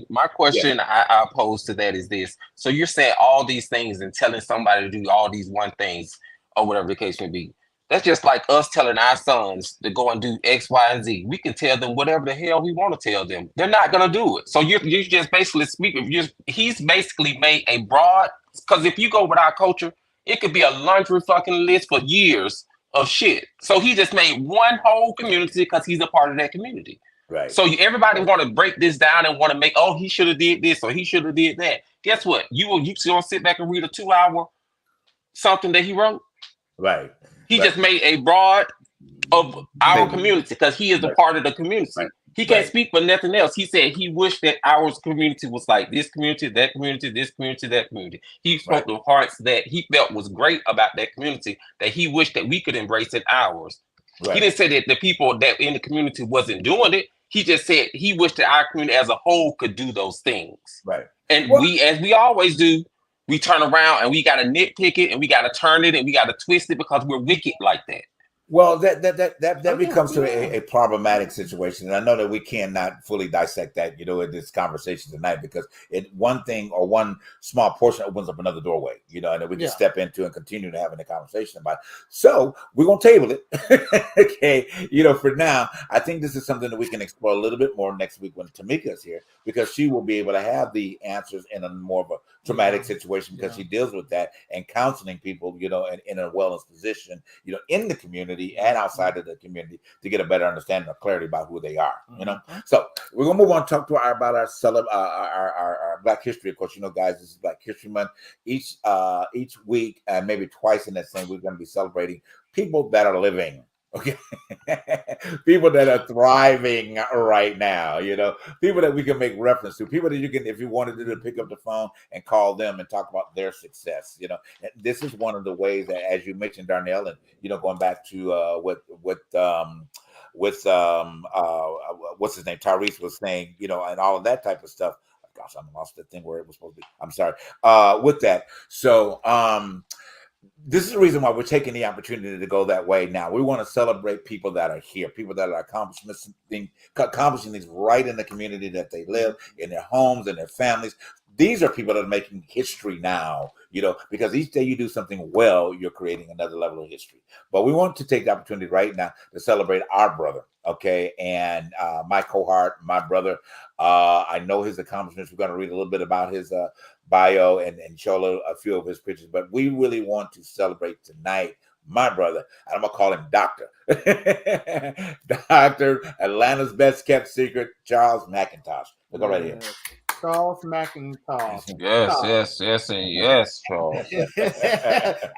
my question I pose to that is this. So you're saying all these things and telling somebody to do all these one things or whatever the case may be. That's just like us telling our sons to go and do X, Y, and Z. We can tell them whatever the hell we want to tell them. They're not going to do it. So you just basically he's basically made a broad, because if you go with our culture, it could be a laundry fucking list for years of shit. So he just made one whole community because he's a part of that community. Right. So everybody want to break this down and want to make, he should have did this or he should have did that. Guess what? You going to sit back and read a 2-hour something that he wrote? Right. He just made a broad of our Maybe. community because he is a Right. part of the community. Right. He can't Right. speak for nothing else. He said he wished that our community was like this community, that community, this community, that community. He spoke the parts that he felt was great about that community that he wished that we could embrace in ours. Right. He didn't say that the people that in the community wasn't doing it. He just said he wished that our community as a whole could do those things. Right. And Well- we, as we always do, we turn around and we got to nitpick it and we got to turn it and we got to twist it because we're wicked like that. Well, that becomes a problematic situation, and I know that we cannot fully dissect that, in this conversation tonight, because one thing or one small portion opens up another doorway, and then we can step into and continue to having a conversation about it. So we're gonna table it, okay? For now, I think this is something that we can explore a little bit more next week when Tamika is here, because she will be able to have the answers in a more of a traumatic situation, because she deals with that and counseling people, in a wellness position, in the community and outside of the community, to get a better understanding or clarity about who they are. So we're gonna move on to talk about our Black History. Of course, guys, this is Black History Month. Each week, and maybe twice in that same week, we're gonna be celebrating people that are living. Okay, people that are thriving right now, people that we can make reference to, people that you can, if you wanted to, pick up the phone and call them and talk about their success. And this is one of the ways that, as you mentioned, Darnell, and going back to what's his name, Tyrese was saying, and all of that type of stuff. Gosh, I lost the thing where it was supposed to be. I'm sorry. With that, so this is the reason why we're taking the opportunity to go that way now. We want to celebrate people that are here, people that are accomplishing things right in the community that they live, in their homes and their families. These are people that are making history now, because each day you do something well, you're creating another level of history. But we want to take the opportunity right now to celebrate our brother, okay? And my cohort, my brother, I know his accomplishments. We're going to read a little bit about his bio and show a few of his pictures. But we really want to celebrate tonight my brother, and I'm going to call him Doctor. Dr. Atlanta's best kept secret, Charles McIntosh. Look right here. Charles McIntosh. Yes, Charles.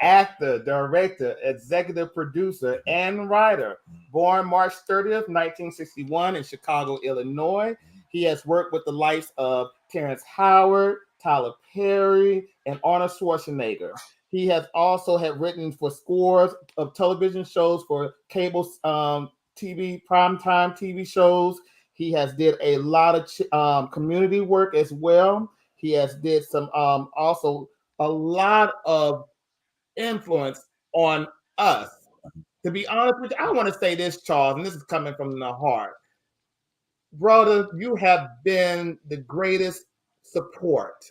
Actor, director, executive producer, and writer. Born March 30th, 1961 in Chicago, Illinois. He has worked with the likes of Terrence Howard, Tyler Perry, and Arnold Schwarzenegger. He has also written for scores of television shows for cable TV, primetime TV shows. He has did a lot of community work as well. He has did some also a lot of influence on us. To be honest with you, I want to say this, Charles, and this is coming from the heart. Brother, you have been the greatest support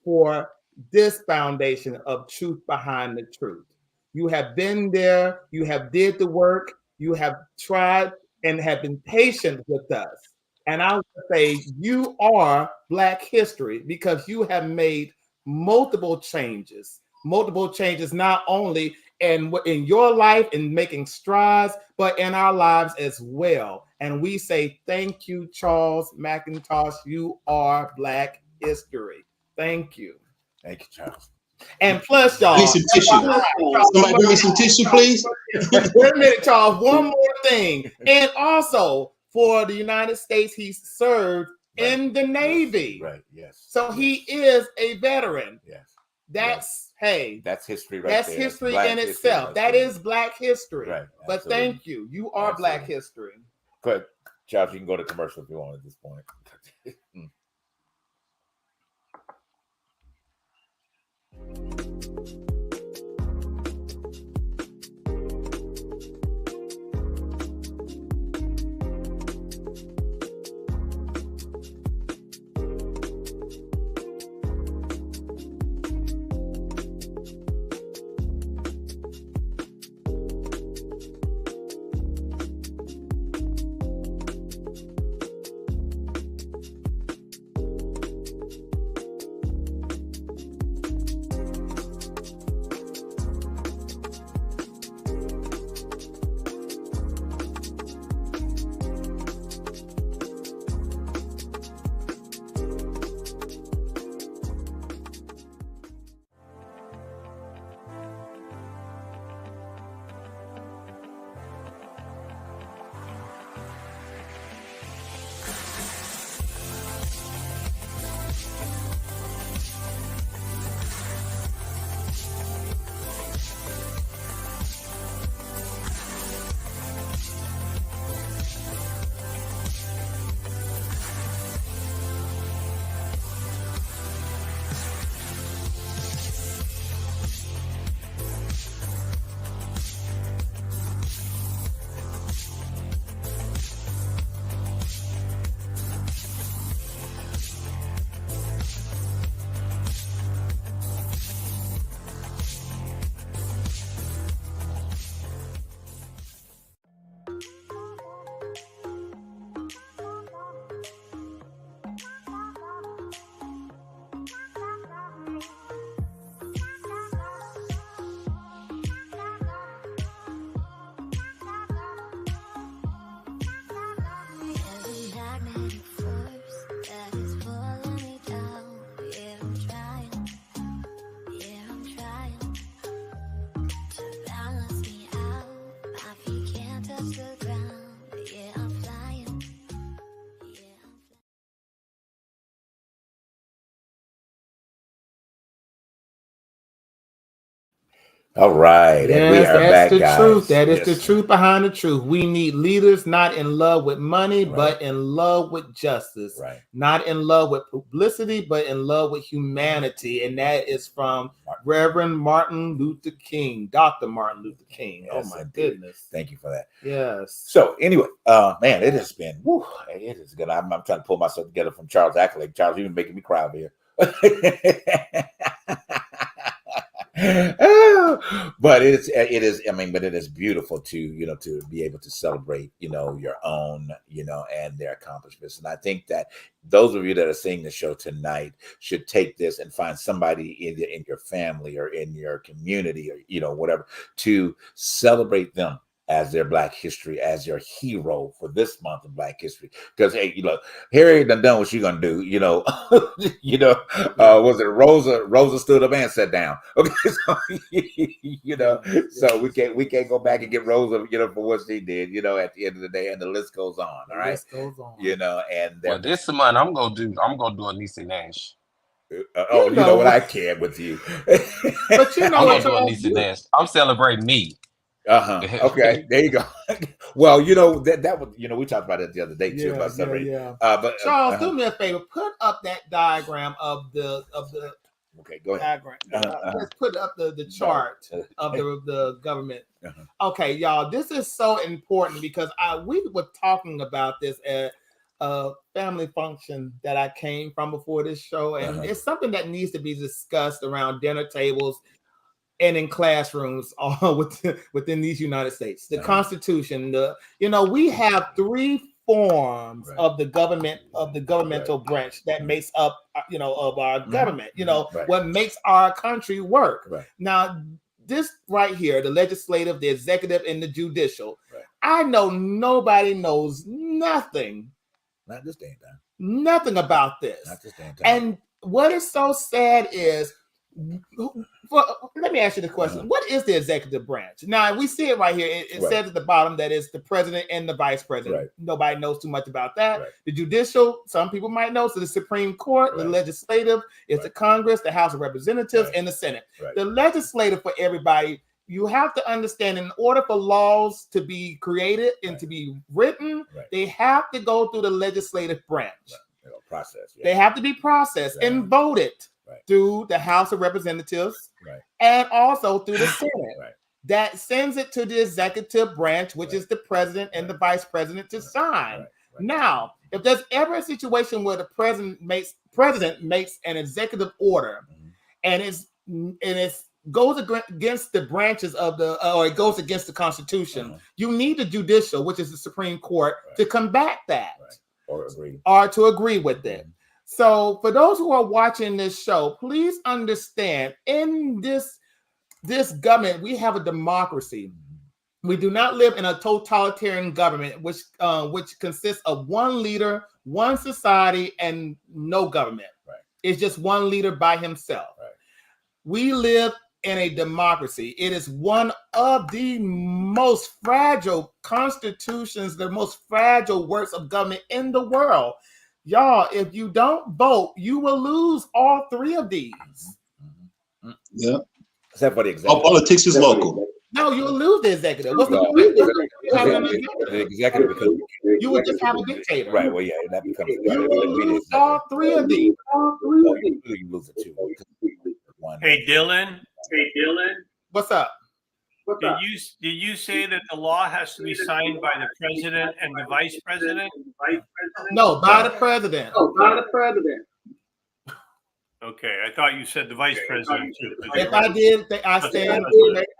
for this foundation of Truth Behind the Truth. You have been there, you have did the work, you have tried and have been patient with us. And I would say you are Black history because you have made multiple changes, not only in your life in making strides, but in our lives as well. And we say, thank you, Charles McIntosh. You are Black history. Thank you. Thank you, Charles. And plus, y'all, Need some tissue. Somebody bring me some tissue, please. Wait a minute, Charles. One more thing. And also for the United States, he served in the Navy. Right, yes. So he is a veteran. Yes. That's that's history right that's there. history Black in history itself. right That there. is Black history. Right. But Absolutely. thank you. You are Black Absolutely. history. Go ahead, Charles, you can go to commercial if you want at this point. touch the ground. Yeah, I'm flying. Yeah, I'm All right, and we Yes, are that's back, the guys. truth. That is Yes. the truth behind the truth. We need leaders not in love with money, Right. but in love with justice. Right. Not in love with publicity, but in love with humanity. And that is from Reverend Martin Luther King, Dr. Martin Luther King. Yes, oh my indeed. goodness. Thank you for that. Yes. So anyway, man, it has been, it is good. I'm trying to pull myself together from Charles Accolade. Charles, you've been making me cry over here. But it is, I mean, but it is beautiful to, to be able to celebrate, your own, and their accomplishments. And I think that those of you that are seeing the show tonight should take this and find somebody in your family or in your community or, whatever, to celebrate them as their Black history, as your hero for this month of Black history. Because, hey, Harry done what she gonna do, was it Rosa stood up and sat down. Okay, so, so we can't go back and get Rosa, for what she did, at the end of the day, and the list goes on, all right? List goes on. And Well, this month I'm gonna do Niecy Nash. you know what, I can with you. But you know I'm what, gonna do Niecy Nash. I'm celebrating me. Okay, there you go. Well, that was, we talked about it the other day too, about celebrating. But Charles, do me a favor, put up that diagram of the okay, go ahead. Diagram. Let's put up the chart of the government. Okay, y'all, this is so important because we were talking about this at a family function that I came from before this show, and it's something that needs to be discussed around dinner tables and in classrooms within these United States. The Constitution, we have 3 forms of the government, of the governmental branch that makes up, of our government, what makes our country work. Now, this right here, the legislative, the executive, and the judicial, I know nobody knows nothing. Not this damn time. Nothing about this. Not this damn time. And what is so sad is, let me ask you the question. What is the executive branch? Now, we see it right here. It says at the bottom that it's the president and the vice president. Nobody knows too much about that. The judicial, some people might know. So the Supreme Court, the legislative, is the Congress, the House of Representatives, and the Senate. The legislative, for everybody, you have to understand, in order for laws to be created and to be written, they have to go through the legislative branch. Process. They have to be processed and voted through the House of Representatives and also through the Senate. That sends it to the executive branch, which is the president and the vice president, to sign. Now, if there's ever a situation where the president makes an executive order and it goes against the branches of or it goes against the Constitution, you need the judicial, which is the Supreme Court, to combat that or to agree with it. So for those who are watching this show, please understand, in this government, we have a democracy. We do not live in a totalitarian government, which consists of one leader, one society, and no government. It's just one leader by himself. We live in a democracy. It is one of the most fragile constitutions, the most fragile works of government in the world. Y'all, if you don't vote, you will lose all 3 of these. Yeah. Except for the executive. All politics is local. No, you'll lose the executive. What's the executive? Because you would just have a dictator. Right. Well, yeah, that becomes. You will lose all 3 of these. You lose it too. Hey, Dylan. What's up? Did you say that the law has to be signed by the president and the vice president? No, by the president. Okay, I thought you said the vice president too. If I did, I stand.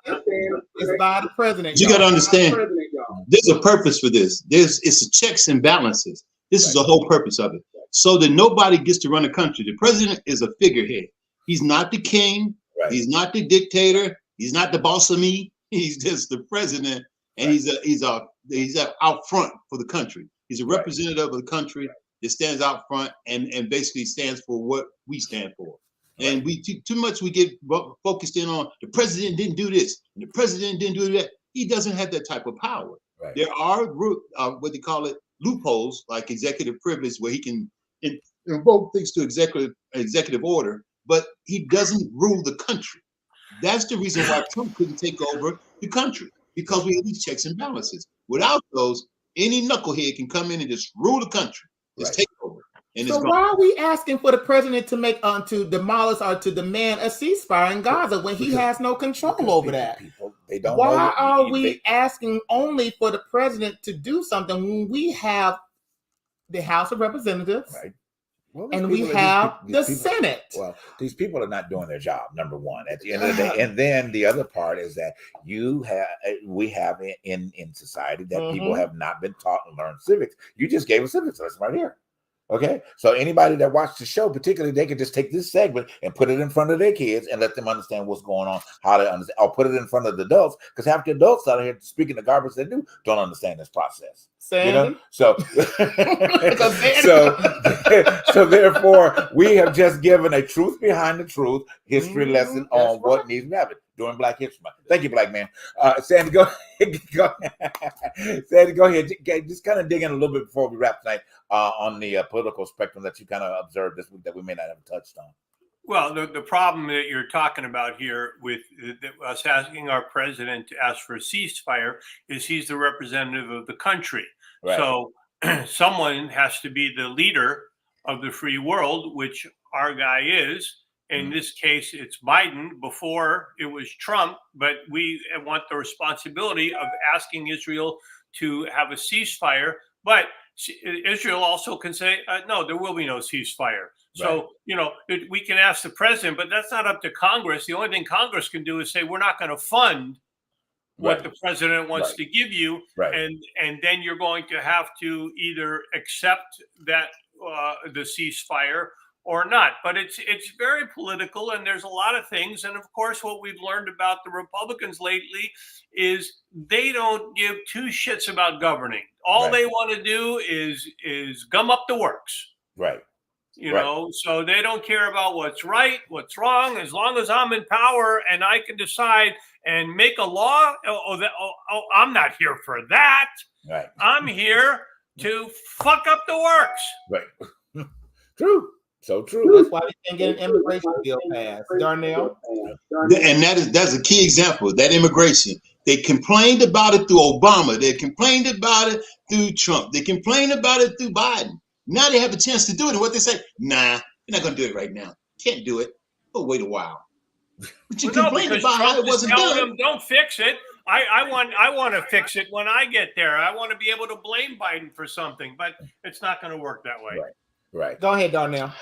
It's by the president. You got to understand, there's a purpose for this. It's a checks and balances. This is the whole purpose of it, so that nobody gets to run the country. The president is a figurehead. He's not the king. He's not the dictator. He's not the boss of me. He's just the president, and he's out front for the country. He's a representative of the country that stands out front and basically stands for what we stand for. And we too much we get focused in on the president didn't do this and the president didn't do that. He doesn't have that type of power. Right. There are what they call it loopholes, like executive privilege, where he can invoke things to executive order, but he doesn't rule the country. That's the reason why Trump couldn't take over the country, because we have these checks and balances. Without those, any knucklehead can come in and just rule the country, just Right. take over. And So it's why are we asking for the president to make to demolish or to demand a ceasefire in Gaza when he has no control over that? People, they don't Why know. are we asking only for the president to do something when we have the House of Representatives Right. Well, these and we people- have these the people- Senate? Well, these people are not doing their job. Number one, at the end of the day, and then the other part is that we have in society that people Mhm. have not been taught and learned civics. You just gave a civics lesson right here. Okay, so anybody that watched the show, particularly, they can just take this segment and put it in front of their kids and let them understand what's going on, how they understand, or put it in front of the adults, because half the adults out here speaking the garbage they do don't understand this process. Sandy? You know, so Sandy- so therefore, we have just given a truth behind the truth history lesson that's on what right. needs to happen during Black History Month. Thank you, Black man. Sandy, go Sandy, go ahead. Just kind of dig in a little bit before we wrap tonight on the political spectrum that you kind of observed this week that we may not have touched on. Well, the problem that you're talking about here with us asking our president to ask for a ceasefire is he's the representative of the country. Right. So someone has to be the leader of the free world, which our guy is. In this case, it's Biden. Before it was Trump, but we want the responsibility of asking Israel to have a ceasefire. But Israel also can say, no, there will be no ceasefire. So, we can ask the president, but that's not up to Congress. The only thing Congress can do is say, we're not going to fund what the president wants to give you. Right. And then you're going to have to either accept that the ceasefire or not. But it's very political, and there's a lot of things. And of course, what we've learned about the Republicans lately is they don't give two shits about governing. All they want to do is gum up the works. Right. You know, so they don't care about what's right, what's wrong. As long as I'm in power and I can decide and make a law, I'm not here for that. Right. I'm here to fuck up the works. Right. True. So true. That's why we can't get an immigration bill passed. Darnell? And that's a key example, that immigration. They complained about it through Obama. They complained about it through Trump. They complained about it through Biden. Now they have a chance to do it. And what they say, nah, you're not going to do it right now. Can't do it. But wait a while. But you complained about how it wasn't done. Them, don't fix it. I want to fix it when I get there. I want to be able to blame Biden for something, but it's not going to work that way. Right. Go ahead, Darnell.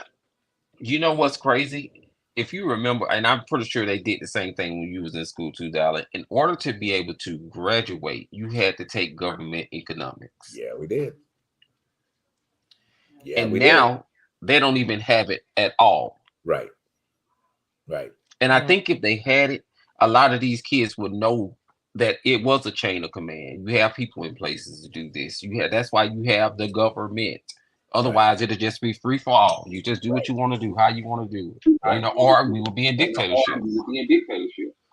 You know what's crazy? If you remember, and I'm pretty sure they did the same thing when you was in school too, Dollar. In order to be able to graduate, you had to take government economics. Yeah, we did. Yeah, and now they don't even have it at all. Right. And I think if they had it, a lot of these kids would know that it was a chain of command. You have people in places to do this. That's why you have the government. Otherwise, it'll just be free for all. You just do what you want to do, how you want to do it. Or we will be in dictatorship.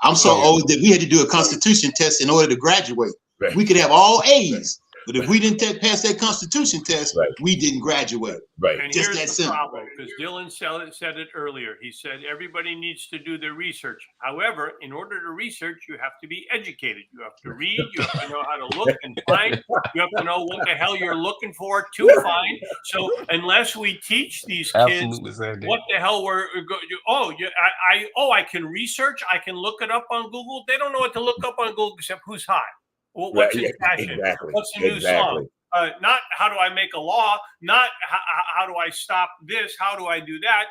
I'm so old that we had to do a constitution test in order to graduate. Right. We could have all A's, but if we didn't pass that constitution test, we didn't graduate. Right. And Just here's that the simple. problem, because Dylan said it earlier. He said everybody needs to do their research. However, in order to research, you have to be educated. You have to read. You have to know how to look and find. You have to know what the hell you're looking for to find. So unless we teach these kids what the hell I can research. I can look it up on Google. They don't know what to look up on Google except who's hot. What's in fashion? Exactly. What's the new song? Not how do I make a law? Not how do I stop this? How do I do that?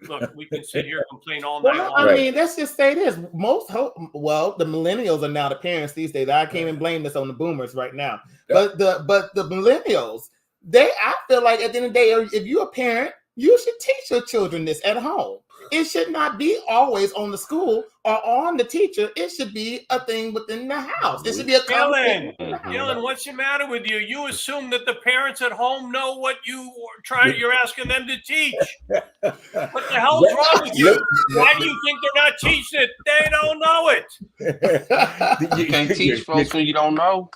Look, we can sit here and complain all night long. I mean, let's just say this. The millennials are now the parents these days. I can't even blame this on the boomers right now. But the millennials, I feel like at the end of the day, if you're a parent, you should teach your children this at home. It should not be always on the school or on the teacher. It should be a thing within the house. It should be a conversation within the house. Dylan, what's the matter with you? You assume that the parents at home know what you're asking them to teach. What the hell's wrong with you? Why do you think they're not teaching it? They don't know it. You can't teach folks when you don't know.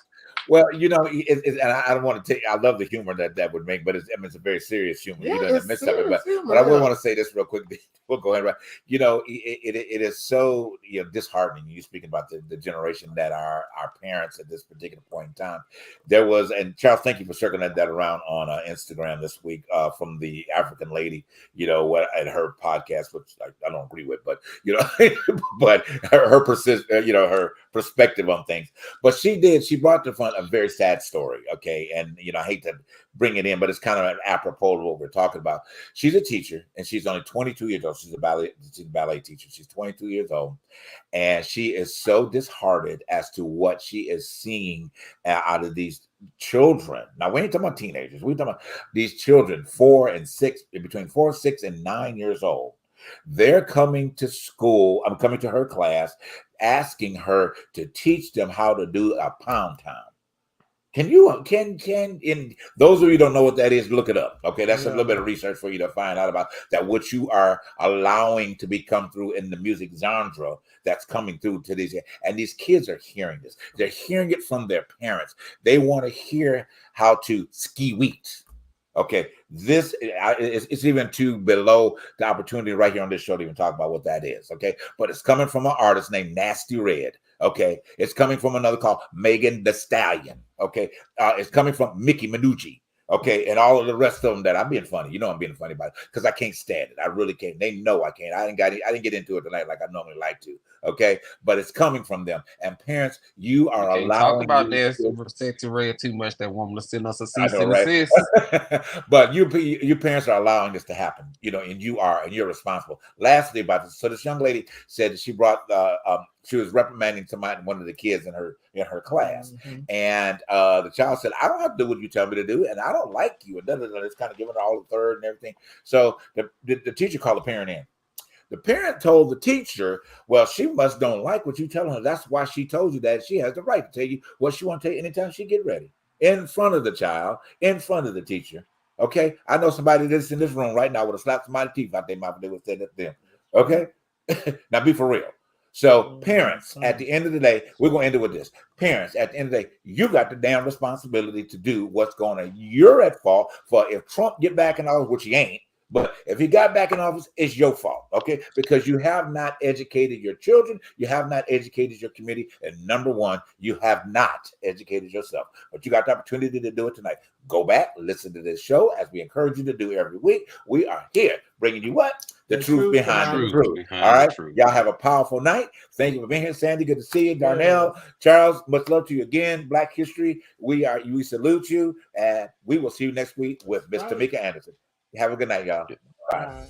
Well, you know, and I don't want to take. I love the humor that would make, but it's a very serious humor. Yeah, You know, in the it's midst of it. serious But humor, I will yeah. want to say this real quick. We'll go ahead. Right. You know, it is so disheartening. You speaking about the generation that our parents at this particular point in time. There was, and Charles, thank you for circling that around on Instagram this week from the African lady. You know what at her podcast, which I don't agree with, but you know, but her her perspective on things. But she brought to front a very sad story. Okay, and you know, I hate to bring it in, but it's kind of apropos of what we're talking about. She's a teacher, and she's only 22 years old. She's a ballet teacher. She's 22 years old, and she is so disheartened as to what she is seeing out of these children. Now, we ain't talking about teenagers. We're talking about these children, between 4, 6, and 9 years old. They're coming to school. I'm coming to her class, asking her to teach them how to do a pound town. Can in those of you who don't know what that is, look it up. Okay, that's a little bit of research for you to find out about that. What you are allowing to come through in the music genre that's coming through to these, and these kids are hearing this. They're hearing it from their parents. They want to hear how to ski wheat. Okay, this it's even too below the opportunity right here on this show to even talk about what that is. Okay, but it's coming from an artist named Nasty Red. Okay, it's coming from another called Megan Thee Stallion. Okay, it's coming from Mickey Minucci. Okay, and all of the rest of them that I'm being funny. You know I'm being funny about it because I can't stand it. I really can't. They know I can't. I didn't get into it tonight like I normally like to. Okay, but it's coming from them. And parents, you are allowing. Talk about this sexy red too much. That woman to send us a cease and right? desist. But your parents are allowing this to happen. You know, and you're responsible. Lastly, about this, so this young lady said that she brought she was reprimanding one of the kids in her class, and the child said, "I don't have to do what you tell me to do, and I don't like you." And it's kind of giving her all the third and everything. So the teacher called the parent in. The parent told the teacher, "Well, she must don't like what you telling her. That's why she told you that. She has the right to tell you what she want to tell you anytime she get ready, in front of the child, in front of the teacher." Okay, I know somebody that's in this room right now would have slapped somebody's teeth out their mouth if they would have said that to them. Okay, now be for real. So parents, at the end of the day, we're going to end it with this. Parents, at the end of the day, you got the damn responsibility to do what's going on. You're at fault for if Trump get back in office, which he ain't. But if he got back in office, it's your fault, okay? Because you have not educated your children. You have not educated your community. And number one, you have not educated yourself. But you got the opportunity to do it tonight. Go back, listen to this show, as we encourage you to do every week. We are here bringing you what? The truth behind the truth. All right? Y'all have a powerful night. Thank you for being here, Sandy. Good to see you. Darnell, Charles, much love to you again. Black History, we salute you. And we will see you next week with Miss Tamika Anderson. Have a good night, y'all. Bye.